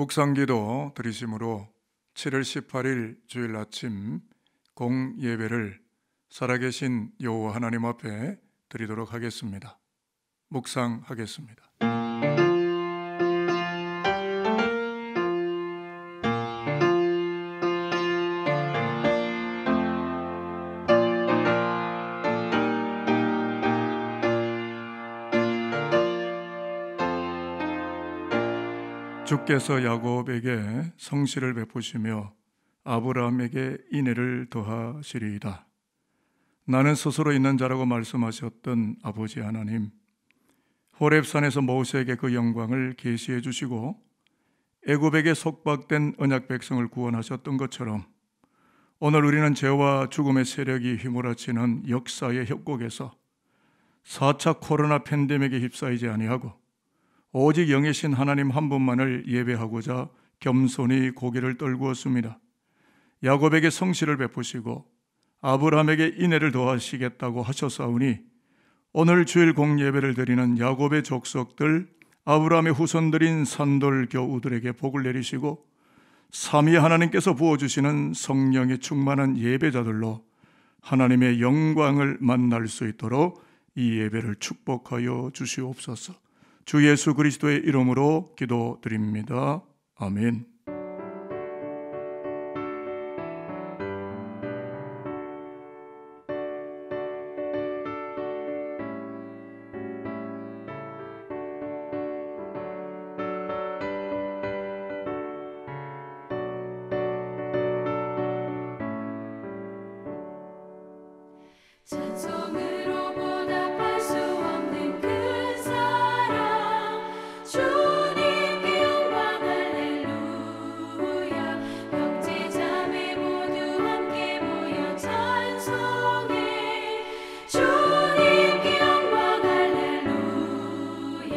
묵상기도 드리심으로 7월 18일 주일 아침 공예배를 살아계신 여호와 하나님 앞에 드리도록 하겠습니다. 묵상하겠습니다. 주께서 야곱에게 성실을 베푸시며 아브라함에게 인애를 더하시리이다. 나는 스스로 있는 자라고 말씀하셨던 아버지 하나님, 호렙산에서 모세에게 그 영광을 계시해 주시고 애굽에게 속박된 언약 백성을 구원하셨던 것처럼 오늘 우리는 죄와 죽음의 세력이 휘몰아치는 역사의 협곡에서 4차 코로나 팬데믹에 휩싸이지 아니하고 오직 영이신 하나님 한 분만을 예배하고자 겸손히 고개를 떨구었습니다. 야곱에게 성실을 베푸시고 아브라함에게 인애를 더하시겠다고 하셨사오니 오늘 주일 공예배를 드리는 야곱의 족속들, 아브라함의 후손들인 산돌 교우들에게 복을 내리시고 삼위 하나님께서 부어주시는 성령의 충만한 예배자들로 하나님의 영광을 만날 수 있도록 이 예배를 축복하여 주시옵소서. 주 예수 그리스도의 이름으로 기도드립니다. 아멘. 찬송으로 보답할 수 없는 그 사랑, 주님께 영광 할렐루야. 형제 자매 모두 함께 모여 찬송해. 주님께 영광 할렐루야.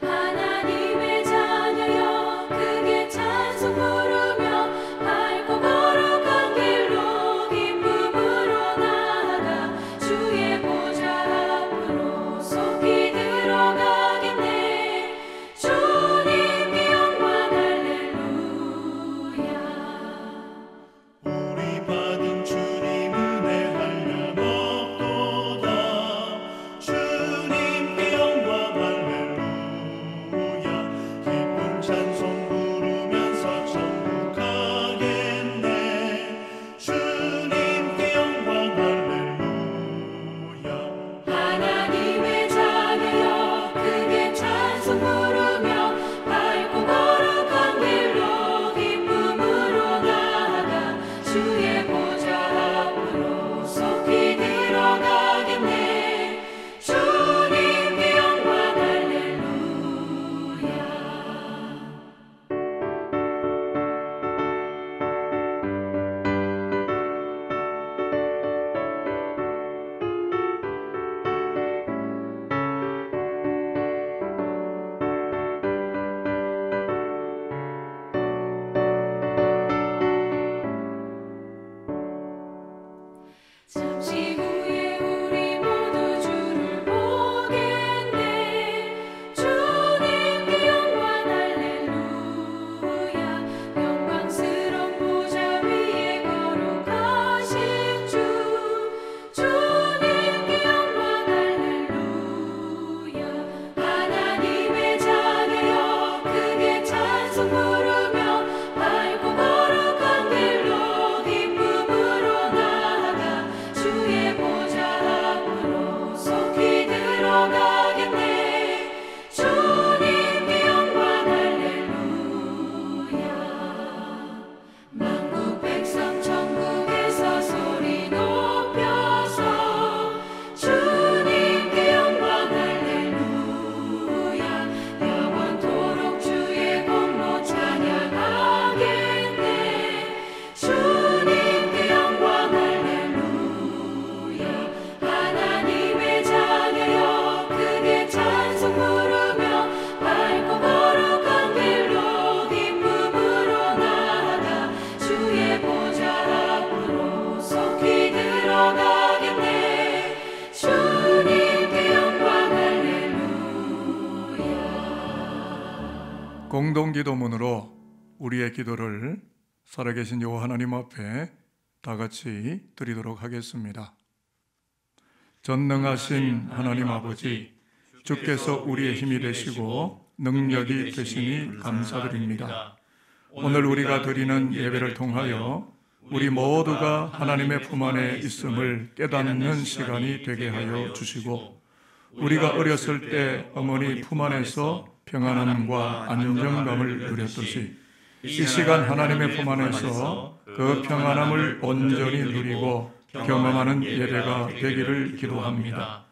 하나님의 자녀여 크게 찬송 부르며 밝고 거룩한 길로 기쁨으로 나아가 주의 보좌 앞으로 속히 들어가겠네. 주님께 영광 할렐루야. 우리 받은 주님 은혜 한량없도다. 주님께 영광 할렐루야. 기쁜 찬송 부르면서 천국 가겠네. 주님께 영광 할렐루야. 하나님의 자녀여 크게 찬송 부르며 밝고 거룩한 길로 기쁨으로 나아가 주의 보좌 앞으로 속히 들어가겠네. 주님께 영광 할렐루야. 잠시 후에 우리 모두 주를 보겠네. 주님께 영광 할렐루야. 영광스러운 보좌 위에 거룩하신 주, 주님께 영광 할렐루야. 하나님의 자녀여 크게 찬송 부르며 밝고 거룩한 길로 기쁨으로 나아가 주의 보좌 앞으로 속히 들어가겠네. 주님께 영광 할렐루야. 만국 백성 천국에서 소리 높여서 주님께 영광 할렐루야. 영원토록 주의 공로 찬양하겠네. 주님께 영광 할렐루야. 하나님의 자녀여 크게 찬송 부르며 밝고 거룩한 길로 기쁨으로 나아가 주의 보좌 앞으로 속히 들어가겠네. 주님께 영광 할렐루야. 공동기도문으로 우리의 기도를 살아계신 여호와 하나님 앞에 다 같이 드리도록 하겠습니다. 전능하신 하나님 아버지, 주께서 우리의 힘이 되시고 능력이 되시니 감사드립니다. 오늘 우리가 드리는 예배를 통하여 우리 모두가 하나님의 품 안에 있음을 깨닫는 시간이 되게 하여 주시고, 우리가 어렸을 때 어머니 품 안에서 평안함과 안정감을 누렸듯이 이 시간 하나님의 품 안에서 그 평안함을 온전히 누리고 경험하는 예배가 되기를 기도합니다.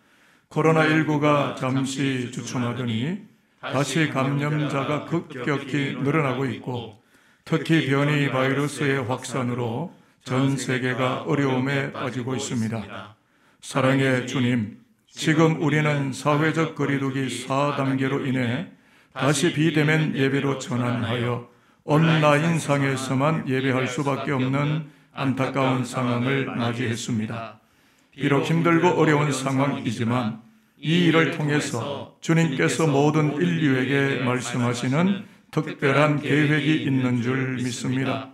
코로나19가 잠시 주춤하더니 다시 감염자가 급격히 늘어나고 있고, 특히 변이 바이러스의 확산으로 전 세계가 어려움에 빠지고 있습니다. 사랑의 주님, 지금 우리는 사회적 거리두기 4단계로 인해 다시 비대면 예배로 전환하여 온라인상에서만 예배할 수밖에 없는 안타까운 상황을 맞이했습니다. 비록 힘들고 어려운 상황이지만 이 일을 통해서 주님께서 모든 인류에게 말씀하시는 특별한 계획이 있는 줄 믿습니다.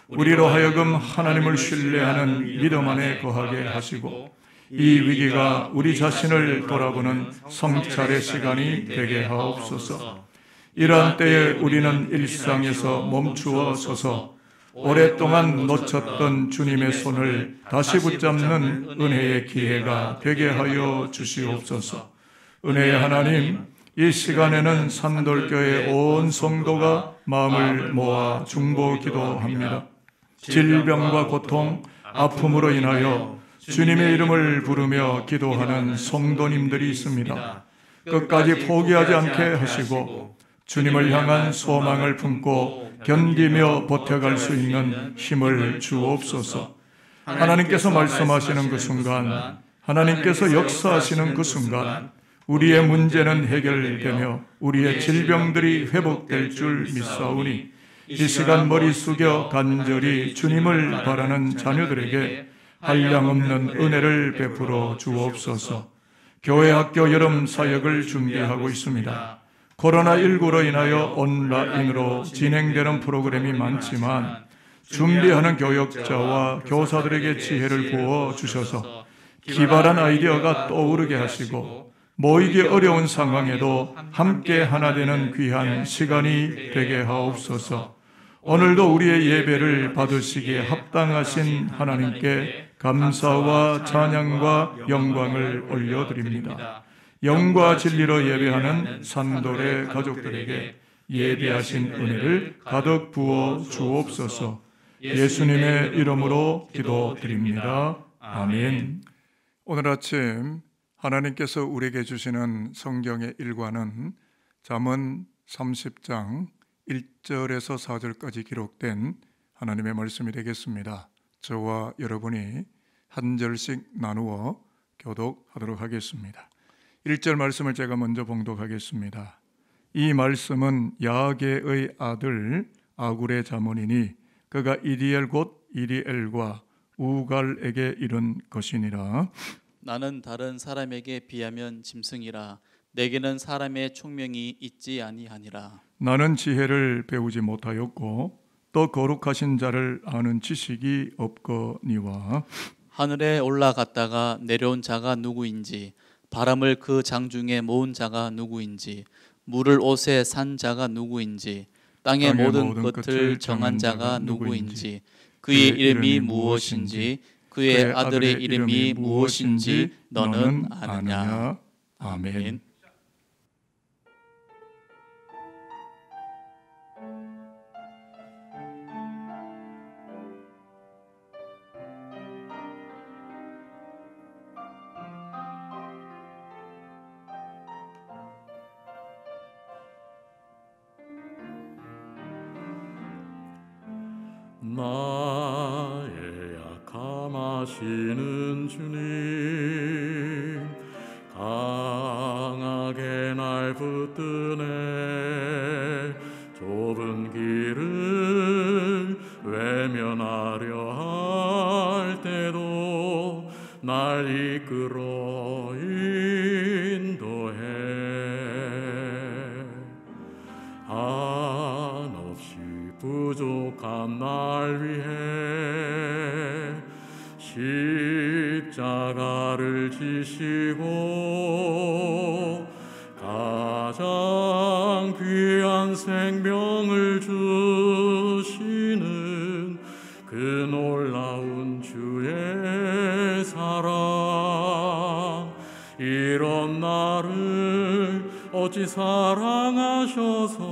우리로 하여금 하나님을 신뢰하는 믿음 안에 거하게 하시고, 이 위기가 우리 자신을 돌아보는 성찰의 시간이 되게 하옵소서. 이러한 때에 우리는 일상에서 멈추어 서서 오랫동안 놓쳤던 주님의 손을 다시 붙잡는 은혜의 기회가 되게 하여 주시옵소서. 은혜의 하나님, 이 시간에는 산돌교회 온 성도가 마음을 모아 중보 기도합니다. 질병과 고통, 아픔으로 인하여 주님의 이름을 부르며 기도하는 성도님들이 있습니다. 끝까지 포기하지 않게 하시고 주님을 향한 소망을 품고 견디며 버텨갈 수 있는 힘을 주옵소서. 하나님께서 말씀하시는 그 순간, 하나님께서 역사하시는 그 순간 우리의 문제는 해결되며 우리의 질병들이 회복될 줄 믿사오니, 이 시간 머리 숙여 간절히 주님을 바라는 자녀들에게 한량없는 은혜를 베풀어 주옵소서. 교회 학교 여름 사역을 준비하고 있습니다. 코로나19로 인하여 온라인으로 진행되는 프로그램이 많지만 준비하는 교역자와 교사들에게 지혜를 부어 주셔서 기발한 아이디어가 떠오르게 하시고, 모이기 어려운 상황에도 함께 하나 되는 귀한 시간이 되게 하옵소서. 오늘도 우리의 예배를 받으시기에 합당하신 하나님께 감사와 찬양과 영광을 올려드립니다. 영과 진리로 예배하는 산돌의 가족들에게 예배하신 은혜를 가득 부어 주옵소서. 예수님의 이름으로 기도드립니다. 아멘. 오늘 아침 하나님께서 우리에게 주시는 성경의 일과는 잠언 30장 1절에서 4절까지 기록된 하나님의 말씀이 되겠습니다. 저와 여러분이 한 절씩 나누어 교독하도록 하겠습니다. 1절 말씀을 제가 먼저 봉독하겠습니다. 이 말씀은 야게의 아들 아굴의 자문이니 그가 이디엘 곧 이리엘과 우갈에게 이른 것이니라. 나는 다른 사람에게 비하면 짐승이라. 내게는 사람의 총명이 있지 아니하니라. 나는 지혜를 배우지 못하였고 또 거룩하신 자를 아는 지식이 없거니와. 하늘에 올라갔다가 내려온 자가 누구인지, 바람을 그 장중에 모은 자가 누구인지, 물을 옷에 산 자가 누구인지, 땅의 모든 끝을 정한 자가 누구인지, 그의 이름이 무엇인지, 그의 아들의 이름이 무엇인지 너는 아느냐. 아멘. 나의 약함하시는 주님, 강하게 날 붙드네. 좁은 길을 외면하려 할 때도 날 이끌어 인도해. 한없이 날 위해 십자가를 지시고 가장 귀한 생명을 주시는 그 놀라운 주의 사랑, 이런 나를 어찌 사랑하셔서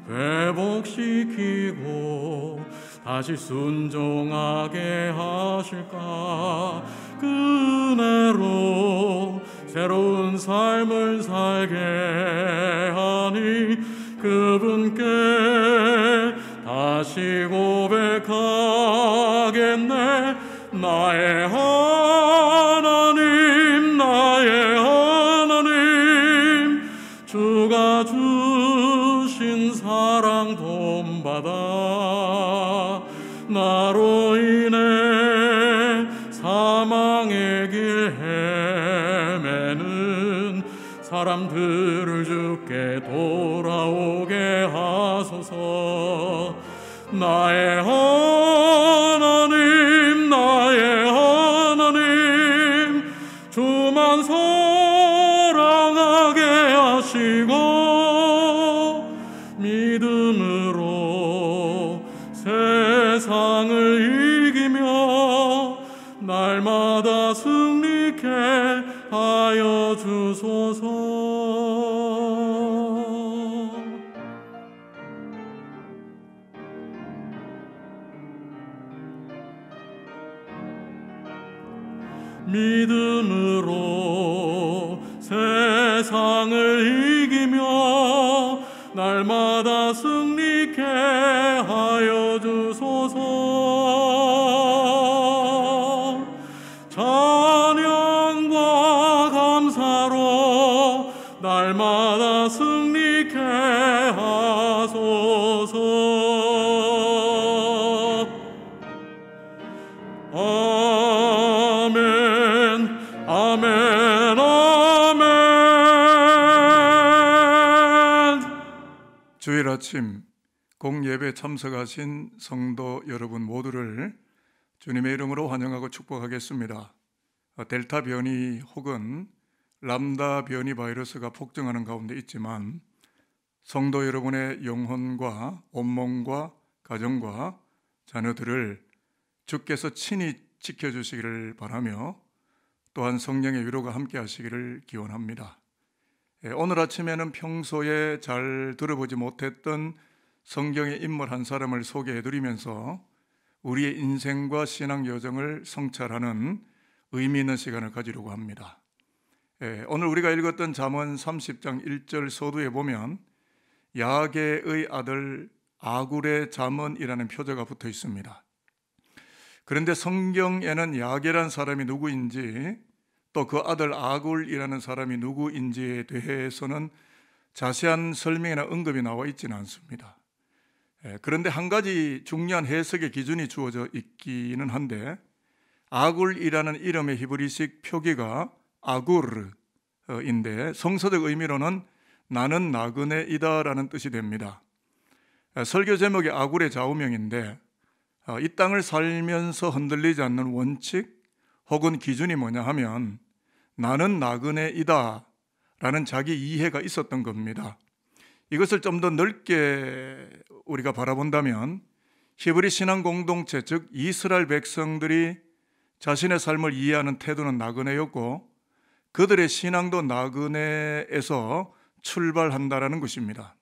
회복시키고 다시 순종하게 하실까. 그 은혜로 새로운 삶을 살게 하니 그분께 다시 고백하겠네. 나의 하나님, 나의 하나님, 주가 주신 사랑 본받아 나로 인해 사망의 길 헤매는 사람들을 주께 돌아오게 하소서. 나의 하나님, 나의 하나님, 주만 사랑하게 하시고 믿음으로 세상을 이기며 날마다 승리케 하여 주소서. 믿음으로 세상을 이기며 날마다 승리케 하여 주소서. 찬양과 감사로 날마다 승리케 하소서. 아멘, 아멘, 아멘. 주일 아침 공예배 참석하신 성도 여러분 모두를 주님의 이름으로 환영하고 축복하겠습니다. 델타 변이 혹은 람다 변이 바이러스가 폭증하는 가운데 있지만 성도 여러분의 영혼과 온몸과 가정과 자녀들을 주께서 친히 지켜주시기를 바라며 또한 성령의 위로가 함께 하시기를 기원합니다. 오늘 아침에는 평소에 잘 들어보지 못했던 성경의 인물 한 사람을 소개해드리면서 우리의 인생과 신앙 여정을 성찰하는 의미 있는 시간을 가지려고 합니다. 오늘 우리가 읽었던 잠언 30장 1절 서두에 보면 야게의 아들 아굴의 잠언이라는 표제가 붙어 있습니다. 그런데 성경에는 야게란 사람이 누구인지 또 그 아들 아굴이라는 사람이 누구인지에 대해서는 자세한 설명이나 언급이 나와 있지는 않습니다. 그런데 한 가지 중요한 해석의 기준이 주어져 있기는 한데 아굴이라는 이름의 히브리식 표기가 아굴인데 성서적 의미로는 나는 나그네이다 라는 뜻이 됩니다. 설교 제목이 아굴의 좌우명인데 이 땅을 살면서 흔들리지 않는 원칙 혹은 기준이 뭐냐 하면 나는 나그네이다 라는 자기 이해가 있었던 겁니다. 이것을 좀 더 넓게 우리가 바라본다면 히브리 신앙 공동체 즉 이스라엘 백성들이 자신의 삶을 이해하는 태도는 나그네였고 그들의 신앙도 나그네에서 출발한다라는 것입니다.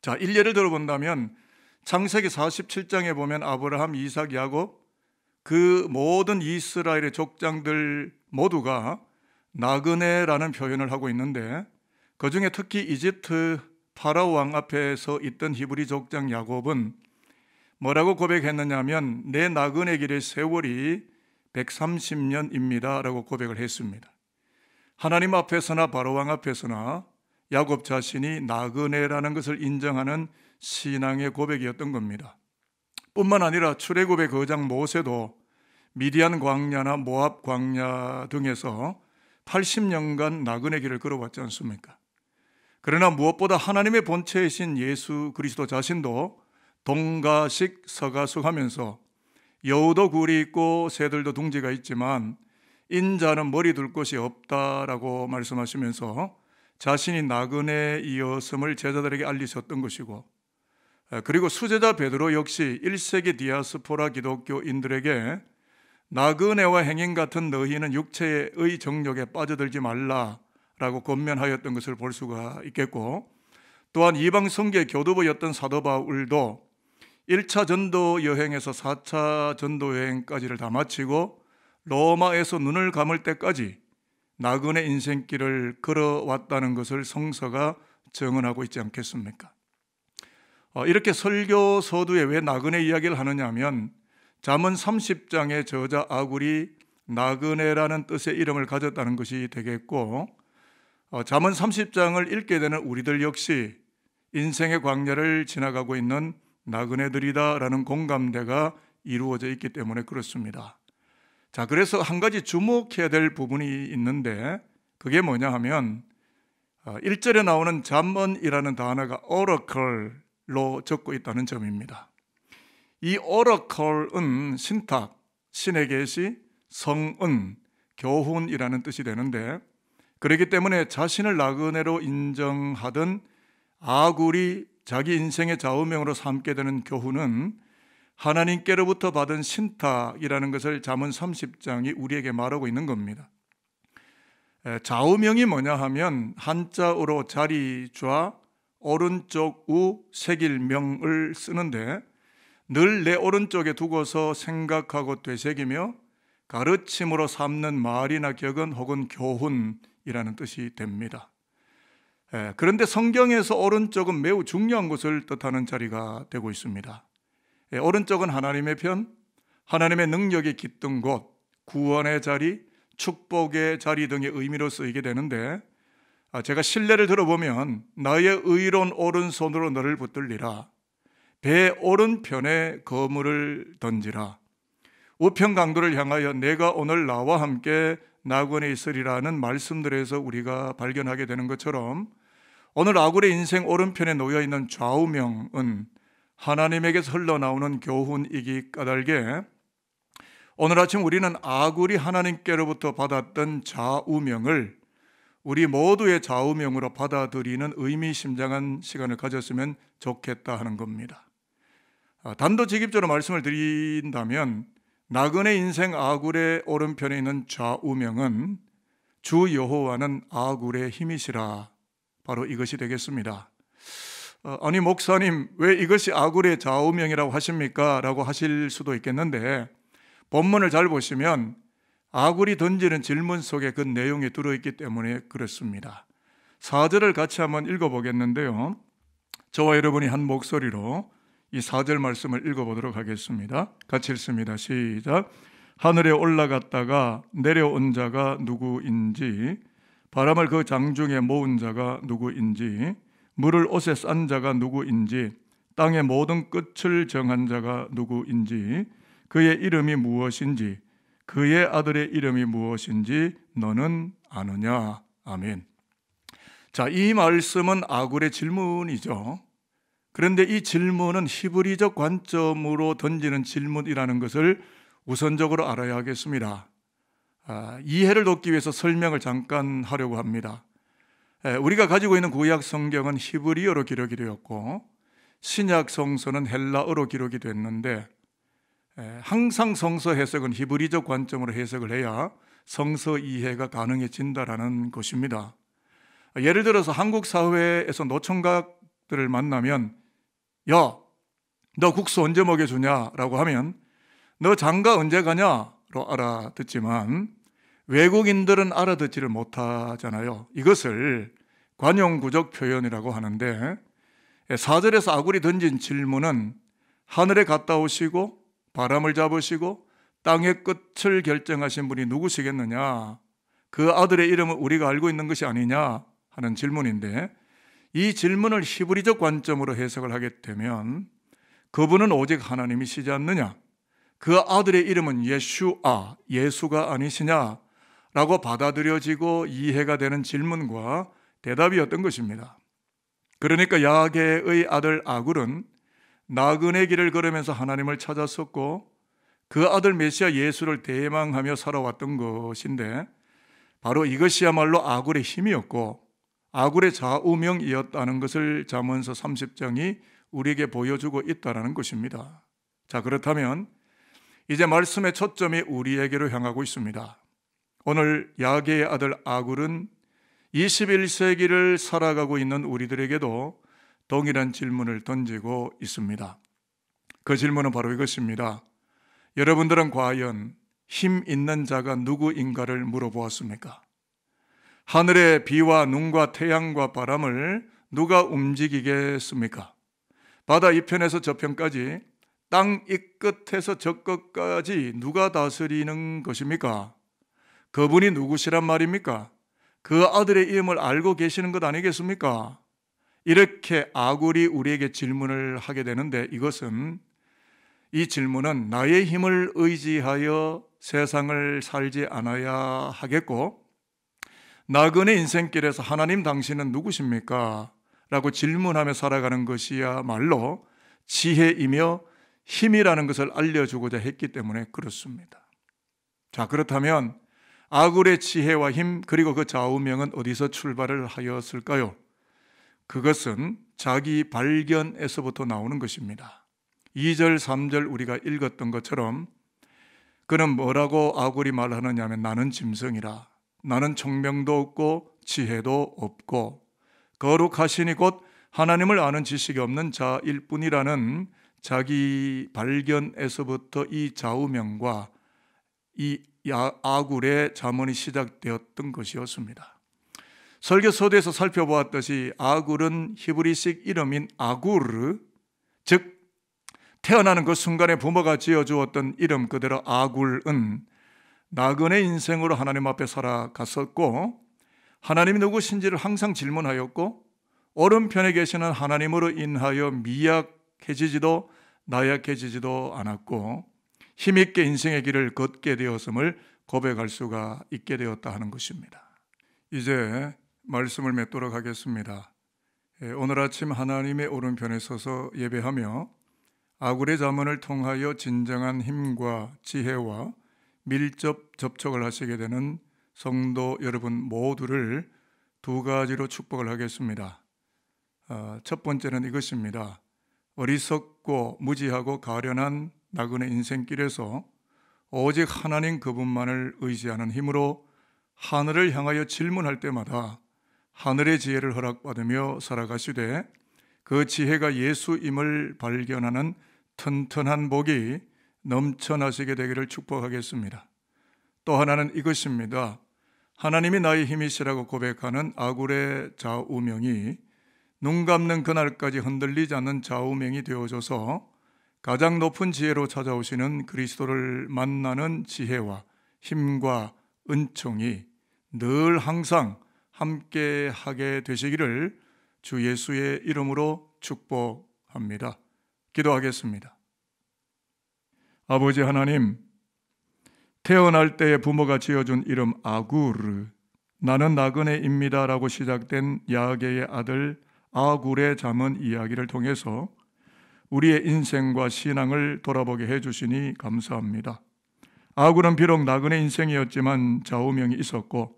자, 일례를 들어본다면 창세기 47장에 보면 아브라함, 이삭, 야곱 그 모든 이스라엘의 족장들 모두가 나그네라는 표현을 하고 있는데 그중에 특히 이집트 파라오 왕 앞에서 있던 히브리 족장 야곱은 뭐라고 고백했느냐 하면 내 나그네 길의 세월이 130년입니다 라고 고백을 했습니다. 하나님 앞에서나 바로 왕 앞에서나 야곱 자신이 나그네라는 것을 인정하는 신앙의 고백이었던 겁니다. 뿐만 아니라 출애굽의 거장 모세도 미디안 광야나 모압 광야 등에서 80년간 나그네 길을 걸어왔지 않습니까? 그러나 무엇보다 하나님의 본체이신 예수 그리스도 자신도 동가식 서가숙 하면서 여우도 굴이 있고 새들도 둥지가 있지만 인자는 머리 둘 곳이 없다라고 말씀하시면서 자신이 나그네이었음을 제자들에게 알리셨던 것이고, 그리고 수제자 베드로 역시 1세기 디아스포라 기독교인들에게 나그네와 행인 같은 너희는 육체의 정욕에 빠져들지 말라라고 권면하였던 것을 볼 수가 있겠고, 또한 이방 성계 교두보였던 사도 바울도 1차 전도 여행에서 4차 전도 여행까지를 다 마치고 로마에서 눈을 감을 때까지 나그네 인생길을 걸어왔다는 것을 성서가 증언하고 있지 않겠습니까? 이렇게 설교 서두에 왜 나그네 이야기를 하느냐 하면 잠언 30장의 저자 아굴이 나그네라는 뜻의 이름을 가졌다는 것이 되겠고, 잠언 30장을 읽게 되는 우리들 역시 인생의 광야를 지나가고 있는 나그네들이다라는 공감대가 이루어져 있기 때문에 그렇습니다. 자, 그래서 한 가지 주목해야 될 부분이 있는데 그게 뭐냐 하면 1절에 나오는 잠언이라는 단어가 oracle로 적고 있다는 점입니다. 이 oracle은 신탁, 신의 계시, 성은, 교훈이라는 뜻이 되는데, 그렇기 때문에 자신을 나그네로 인정하던 아굴이 자기 인생의 좌우명으로 삼게 되는 교훈은 하나님께로부터 받은 신탁이라는 것을 잠언 30장이 우리에게 말하고 있는 겁니다. 좌우명이 뭐냐 하면 한자어로 자리 좌, 오른쪽 우, 색일명을 쓰는데 늘 내 오른쪽에 두고서 생각하고 되새기며 가르침으로 삼는 말이나 격언 혹은 교훈이라는 뜻이 됩니다. 그런데 성경에서 오른쪽은 매우 중요한 것을 뜻하는 자리가 되고 있습니다. 오른쪽은 하나님의 편, 하나님의 능력이 깃든 곳, 구원의 자리, 축복의 자리 등의 의미로 쓰이게 되는데, 제가 신뢰를 들어보면 나의 의로운 오른손으로 너를 붙들리라, 배 오른편에 거물을 던지라, 우편 강도를 향하여 내가 오늘 나와 함께 나그네 있으리라는 말씀들에서 우리가 발견하게 되는 것처럼 오늘 아굴의 인생 오른편에 놓여있는 좌우명은 하나님에게서 흘러나오는 교훈이기 까닭에 오늘 아침 우리는 아굴이 하나님께로부터 받았던 좌우명을 우리 모두의 좌우명으로 받아들이는 의미심장한 시간을 가졌으면 좋겠다 하는 겁니다. 단도직입적으로 말씀을 드린다면 나그네 인생 아굴의 오른편에 있는 좌우명은 주 여호와는 아굴의 힘이시라, 바로 이것이 되겠습니다. 아니 목사님, 왜 이것이 아굴의 좌우명이라고 하십니까? 라고 하실 수도 있겠는데, 본문을 잘 보시면 아굴이 던지는 질문 속에 그 내용이 들어있기 때문에 그렇습니다. 4절을 같이 한번 읽어보겠는데요, 저와 여러분이 한 목소리로 이 4절 말씀을 읽어보도록 하겠습니다. 같이 읽습니다. 시작. 하늘에 올라갔다가 내려온 자가 누구인지, 바람을 그 장중에 모은 자가 누구인지, 물을 옷에 싼 자가 누구인지, 땅의 모든 끝을 정한 자가 누구인지, 그의 이름이 무엇인지, 그의 아들의 이름이 무엇인지 너는 아느냐. 아멘. 자, 이 말씀은 아굴의 질문이죠. 그런데 이 질문은 히브리적 관점으로 던지는 질문이라는 것을 우선적으로 알아야 하겠습니다. 이해를 돕기 위해서 설명을 잠깐 하려고 합니다. 우리가 가지고 있는 구약 성경은 히브리어로 기록이 되었고 신약 성서는 헬라어로 기록이 됐는데, 항상 성서 해석은 히브리적 관점으로 해석을 해야 성서 이해가 가능해진다라는 것입니다. 예를 들어서 한국 사회에서 노총각들을 만나면 야, 너 국수 언제 먹여주냐? 라고 하면 너 장가 언제 가냐? 로 알아듣지만 외국인들은 알아듣지를 못하잖아요. 이것을 관용구적 표현이라고 하는데, 4절에서 아굴이 던진 질문은 하늘에 갔다 오시고 바람을 잡으시고 땅의 끝을 결정하신 분이 누구시겠느냐, 그 아들의 이름은 우리가 알고 있는 것이 아니냐 하는 질문인데, 이 질문을 히브리적 관점으로 해석을 하게 되면 그분은 오직 하나님이시지 않느냐, 그 아들의 이름은 예슈아, 예수가 아니시냐 라고 받아들여지고 이해가 되는 질문과 대답이었던 것입니다. 그러니까 야게의 아들 아굴은 나그네 길을 걸으면서 하나님을 찾았었고 그 아들 메시아 예수를 대망하며 살아왔던 것인데 바로 이것이야말로 아굴의 힘이었고 아굴의 좌우명이었다는 것을 잠언서 30장이 우리에게 보여주고 있다는 것입니다. 자, 그렇다면 이제 말씀의 초점이 우리에게로 향하고 있습니다. 오늘 야게의 아들 아굴은 21세기를 살아가고 있는 우리들에게도 동일한 질문을 던지고 있습니다. 그 질문은 바로 이것입니다. 여러분들은 과연 힘 있는 자가 누구인가를 물어보았습니까? 하늘의 비와 눈과 태양과 바람을 누가 움직이겠습니까? 바다 이편에서 저편까지 땅 이 끝에서 저 끝까지 누가 다스리는 것입니까? 그분이 누구시란 말입니까? 그 아들의 이름을 알고 계시는 것 아니겠습니까? 이렇게 아굴이 우리에게 질문을 하게 되는데 이 질문은 나의 힘을 의지하여 세상을 살지 않아야 하겠고 나그네 인생길에서 하나님 당신은 누구십니까? 라고 질문하며 살아가는 것이야말로 지혜이며 힘이라는 것을 알려주고자 했기 때문에 그렇습니다. 자, 그렇다면 아굴의 지혜와 힘 그리고 그 좌우명은 어디서 출발을 하였을까요? 그것은 자기 발견에서부터 나오는 것입니다. 2절, 3절 우리가 읽었던 것처럼 그는 뭐라고 아굴이 말하느냐 하면 나는 짐승이라. 나는 총명도 없고 지혜도 없고 거룩하시니 곧 하나님을 아는 지식이 없는 자일 뿐이라는 자기 발견에서부터 이 좌우명과 이 아굴의 잠언이 시작되었던 것이었습니다. 설교서두에서 살펴보았듯이 아굴은 히브리식 이름인 아구르, 즉 태어나는 그 순간에 부모가 지어주었던 이름 그대로 아굴은 나그네 인생으로 하나님 앞에 살아갔었고 하나님이 누구신지를 항상 질문하였고 오른편에 계시는 하나님으로 인하여 미약해지지도 나약해지지도 않았고 힘있게 인생의 길을 걷게 되었음을 고백할 수가 있게 되었다 하는 것입니다. 이제 말씀을 맺도록 하겠습니다. 오늘 아침 하나님의 오른편에 서서 예배하며 아굴의 잠언을 통하여 진정한 힘과 지혜와 밀접 접촉을 하시게 되는 성도 여러분 모두를 두 가지로 축복을 하겠습니다. 첫 번째는 이것입니다. 어리석고 무지하고 가련한 나그네 인생길에서 오직 하나님 그분만을 의지하는 힘으로 하늘을 향하여 질문할 때마다 하늘의 지혜를 허락받으며 살아가시되 그 지혜가 예수임을 발견하는 튼튼한 복이 넘쳐나시게 되기를 축복하겠습니다. 또 하나는 이것입니다. 하나님이 나의 힘이시라고 고백하는 아굴의 좌우명이 눈 감는 그날까지 흔들리지 않는 좌우명이 되어줘서 가장 높은 지혜로 찾아오시는 그리스도를 만나는 지혜와 힘과 은총이 늘 항상 함께 하게 되시기를 주 예수의 이름으로 축복합니다. 기도하겠습니다. 아버지 하나님, 태어날 때에 부모가 지어준 이름 아구르, 나는 나그네입니다 라고 시작된 야게의 아들 아굴의 잠언 이야기를 통해서 우리의 인생과 신앙을 돌아보게 해주시니 감사합니다. 아굴은 비록 나그네 인생이었지만 좌우명이 있었고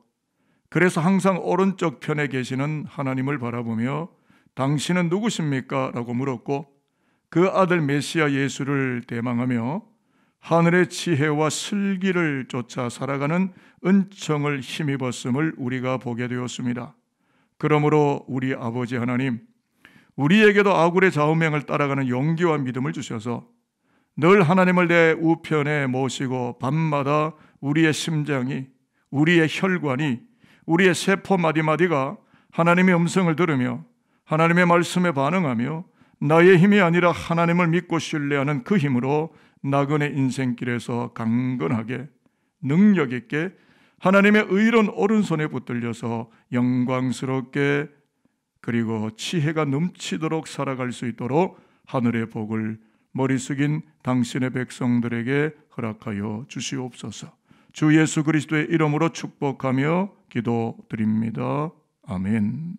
그래서 항상 오른쪽 편에 계시는 하나님을 바라보며 당신은 누구십니까? 라고 물었고 그 아들 메시아 예수를 대망하며 하늘의 지혜와 슬기를 쫓아 살아가는 은총을 힘입었음을 우리가 보게 되었습니다. 그러므로 우리 아버지 하나님, 우리에게도 아굴의 좌우명을 따라가는 용기와 믿음을 주셔서 늘 하나님을 내 우편에 모시고 밤마다 우리의 심장이, 우리의 혈관이, 우리의 세포 마디마디가 하나님의 음성을 들으며 하나님의 말씀에 반응하며 나의 힘이 아니라 하나님을 믿고 신뢰하는 그 힘으로 나그네 인생길에서 강건하게 능력 있게 하나님의 의로운 오른손에 붙들려서 영광스럽게 그리고 지혜가 넘치도록 살아갈 수 있도록 하늘의 복을 머리 숙인 당신의 백성들에게 허락하여 주시옵소서. 주 예수 그리스도의 이름으로 축복하며 기도드립니다. 아멘.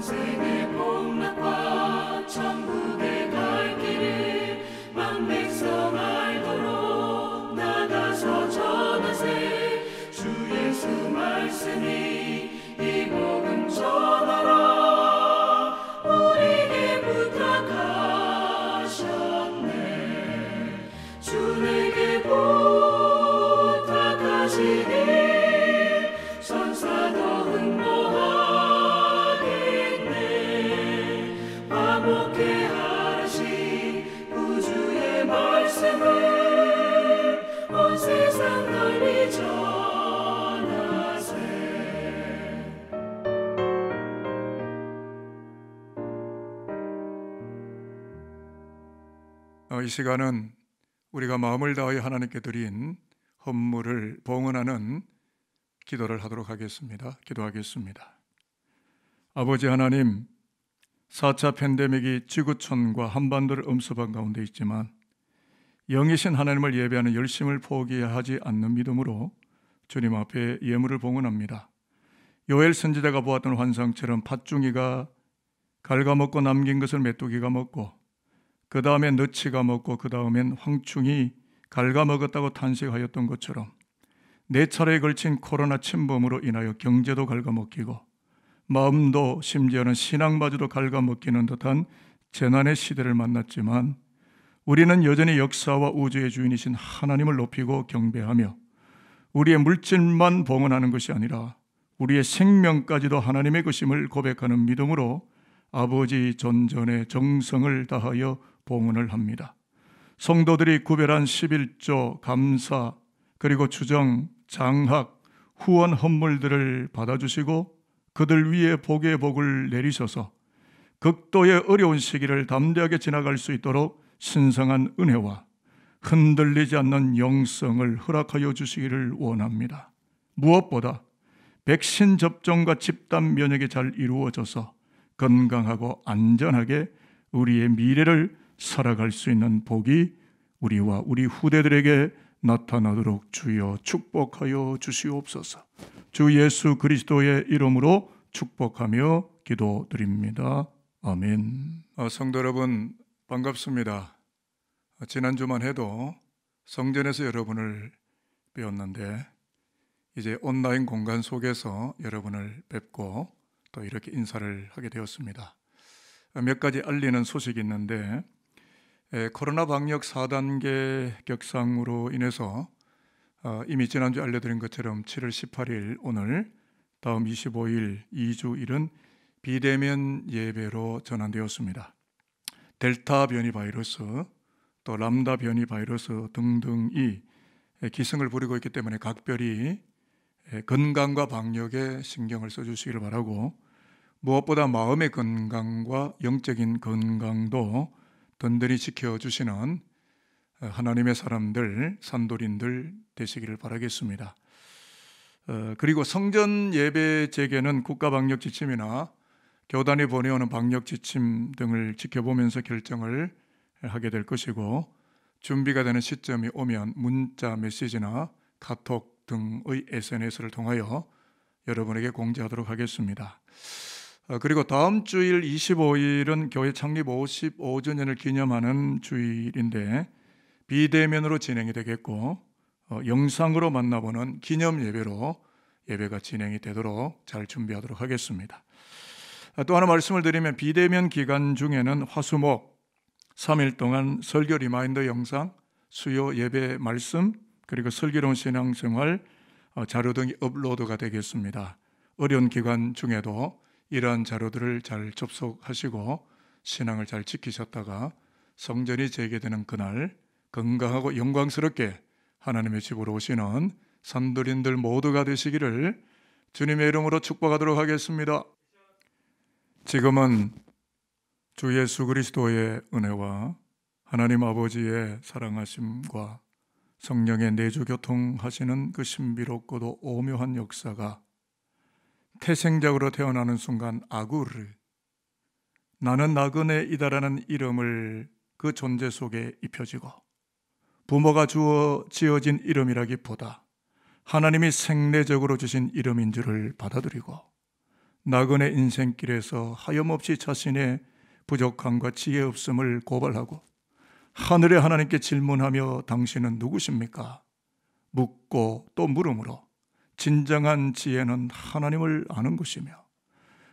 영생의 복락과 천국에 갈 길을 만 백성 알도록 나가서 전하세. 주 예수 말씀이 이 복음 전하라 우리에게 부탁하셨네. 주 내게 부탁하시니 선사도 흥모하겠네. 화목해 하시 우주의 말씀을 온 세상 널리 전하세. 이 시간은 우리가 마음을 다하여 하나님께 드린 헌물을 봉헌하는 기도를 하도록 하겠습니다. 기도하겠습니다. 아버지 하나님, 4차 팬데믹이 지구촌과 한반도를 엄습한 가운데 있지만 영이신 하나님을 예배하는 열심을 포기하지 않는 믿음으로 주님 앞에 예물을 봉헌합니다. 요엘 선지자가 보았던 환상처럼 팥중이가 갉아먹고 남긴 것을 메뚜기가 먹고 그 다음에 너치가 먹고 그 다음엔 황충이 갉아먹었다고 탄식하였던 것처럼 4차례에 걸친 코로나 침범으로 인하여 경제도 갉아먹히고 마음도 심지어는 신앙마저도 갉아먹히는 듯한 재난의 시대를 만났지만 우리는 여전히 역사와 우주의 주인이신 하나님을 높이고 경배하며 우리의 물질만 봉헌하는 것이 아니라 우리의 생명까지도 하나님의 것임을 고백하는 믿음으로 아버지 전전의 정성을 다하여 봉헌을 합니다. 성도들이 구별한 11조, 감사, 그리고 주정, 장학, 후원 헌물들을 받아주시고 그들 위에 복의 복을 내리셔서 극도의 어려운 시기를 담대하게 지나갈 수 있도록 신성한 은혜와 흔들리지 않는 영성을 허락하여 주시기를 원합니다. 무엇보다 백신 접종과 집단 면역이 잘 이루어져서 건강하고 안전하게 우리의 미래를 살아갈 수 있는 복이 우리와 우리 후대들에게 나타나도록 주여 축복하여 주시옵소서. 주 예수 그리스도의 이름으로 축복하며 기도드립니다. 아멘. 성도 여러분 반갑습니다. 지난주만 해도 성전에서 여러분을 뵈었는데 이제 온라인 공간 속에서 여러분을 뵙고 또 이렇게 인사를 하게 되었습니다. 몇 가지 알리는 소식이 있는데 코로나 방역 4단계 격상으로 인해서 이미 지난주 알려드린 것처럼 7월 18일 오늘 다음 25일 2주일은 비대면 예배로 전환되었습니다. 델타 변이 바이러스 또 람다 변이 바이러스 등등이 기승을 부리고 있기 때문에 각별히 건강과 방역에 신경을 써주시기를 바라고 무엇보다 마음의 건강과 영적인 건강도 든든히 지켜주시는 하나님의 사람들, 산도린들 되시기를 바라겠습니다. 그리고 성전 예배 재개는 국가방역지침이나 교단이 보내오는 방역지침 등을 지켜보면서 결정을 하게 될 것이고 준비가 되는 시점이 오면 문자 메시지나 카톡 등의 SNS를 통하여 여러분에게 공지하도록 하겠습니다. 그리고 다음 주일 25일은 교회 창립 55주년을 기념하는 주일인데 비대면으로 진행이 되겠고 영상으로 만나보는 기념 예배로 예배가 진행이 되도록 잘 준비하도록 하겠습니다. 또 하나 말씀을 드리면 비대면 기간 중에는 화수목 3일 동안 설교 리마인더 영상, 수요 예배 말씀, 그리고 슬기로운 신앙생활 자료 등이 업로드가 되겠습니다. 어려운 기간 중에도 이러한 자료들을 잘 접속하시고 신앙을 잘 지키셨다가 성전이 재개되는 그날 건강하고 영광스럽게 하나님의 집으로 오시는 산도린들 모두가 되시기를 주님의 이름으로 축복하도록 하겠습니다. 지금은 주 예수 그리스도의 은혜와 하나님 아버지의 사랑하심과 성령의 내주교통하시는 그 신비롭고도 오묘한 역사가 태생적으로 태어나는 순간 아구르, 나는 나그네 이다라는 이름을 그 존재 속에 입혀지고 부모가 지어진 이름이라기보다 하나님이 생내적으로 주신 이름인 줄을 받아들이고 나그네 인생길에서 하염없이 자신의 부족함과 지혜 없음을 고발하고 하늘의 하나님께 질문하며 당신은 누구십니까? 묻고 또 물음으로 진정한 지혜는 하나님을 아는 것이며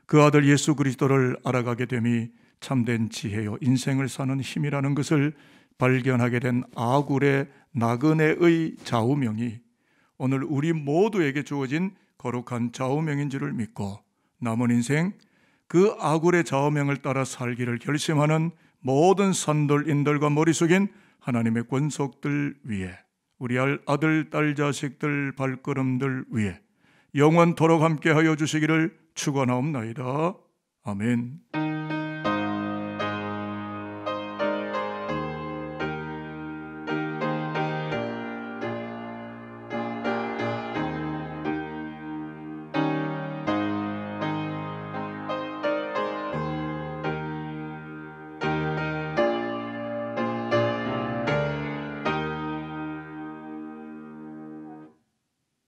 그 아들 예수 그리스도를 알아가게 됨이 참된 지혜요 인생을 사는 힘이라는 것을 발견하게 된 아굴의 나그네의 좌우명이 오늘 우리 모두에게 주어진 거룩한 좌우명인 줄을 믿고 남은 인생 그 아굴의 좌우명을 따라 살기를 결심하는 모든 산돌인들과 머리 숙인 하나님의 권속들 위에 우리 아들, 딸, 자식들 발걸음들 위에 영원토록 함께하여 주시기를 축원하옵나이다. 아멘.